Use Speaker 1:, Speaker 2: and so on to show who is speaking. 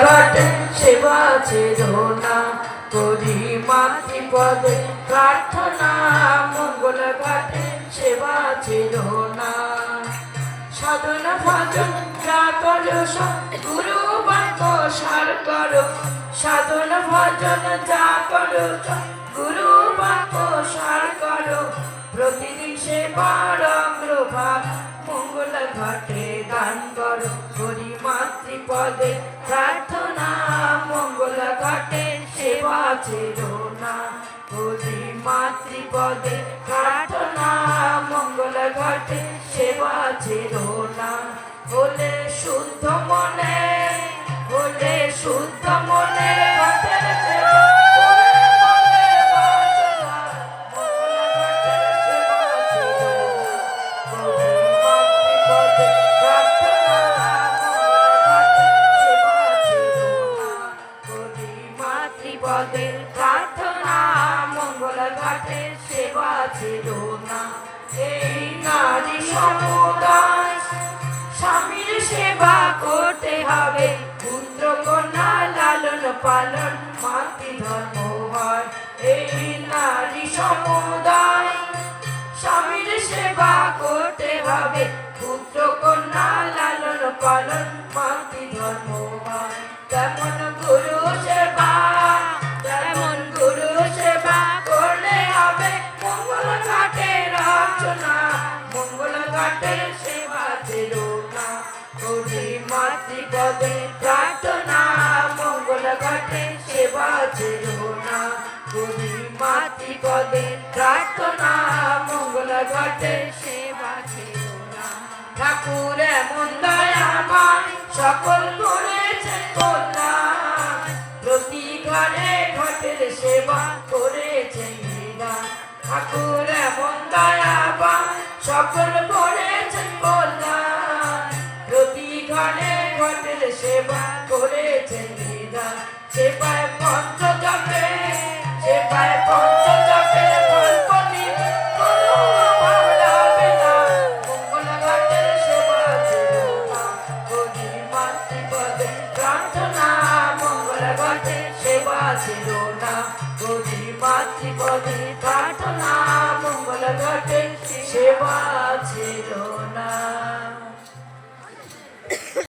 Speaker 1: ঘটে সেবা ছিল না করি মাতৃপদে প্রার্থনা মঙ্গল ঘটে সেবা ছিল না সাধনা ভজন যা করো গুরু বাক্য সার করো সাধনা ভজন যা করো গুরু বাক্য সার করো প্রতিদিন সেবার অগ্রভাগ মঙ্গল ঘটে দান করো করি মাতৃপদে প্রার্থনা মঙ্গল ঘটে সেবা ছিল না করি মাতৃপদে প্রার্থনা মঙ্গল ঘটে সেবা ছিল না হলে শুদ্ধ মনে হলে শুদ্ধ মনে ঘটের সেবা পদের প্রার্থনা মঙ্গল ঘটে সেবা ছিল না এই নারী সমুদায় স্বামীর সেবা করতে হবে পুত্র কন্যা লালন পালন মাতৃধর্ম হয় এই নারী সমুদায় স্বামীর সেবা করতে হবে পুত্র কন্যা লালন পালন মাতৃধর্ম হয় তেমন গুরু সেবা তেমন গুরু সেবা করলে হবে মঙ্গল ঘাটের অর্চনা মঙ্গল ঘাটের সেবা ছিল না করি মাতৃপদে প্রার্থনা মঙ্গল ঘাটে সেবা ছিল না করি মাতৃপদে প্রার্থনা মঙ্গল ঘাটে সেবা ছিল না ঠাকুর এমন দয়াময় সকল করেছেন কল্যাণ প্রতি ঘরে ঘটের সেবা করেছেন নিদান ঠাকুর এমন দয়াবান সকল করেছেন কল্যাণ প্রতি ঘরে ঘটের সেবা করেছেন নিদান সেবায় পঞ্চ জপে সেবায় পঞ্চ জপে ফলপতি কোনো অভাব হবে না মঙ্গল ঘাটের সেবা ছিল না করি মাতৃপদে প্রার্থনা মঙ্গল ঘটে সেবা ছিল না করি মাতৃপদে প্রার্থনা মঙ্গল ঘটে সেবা ছিল না।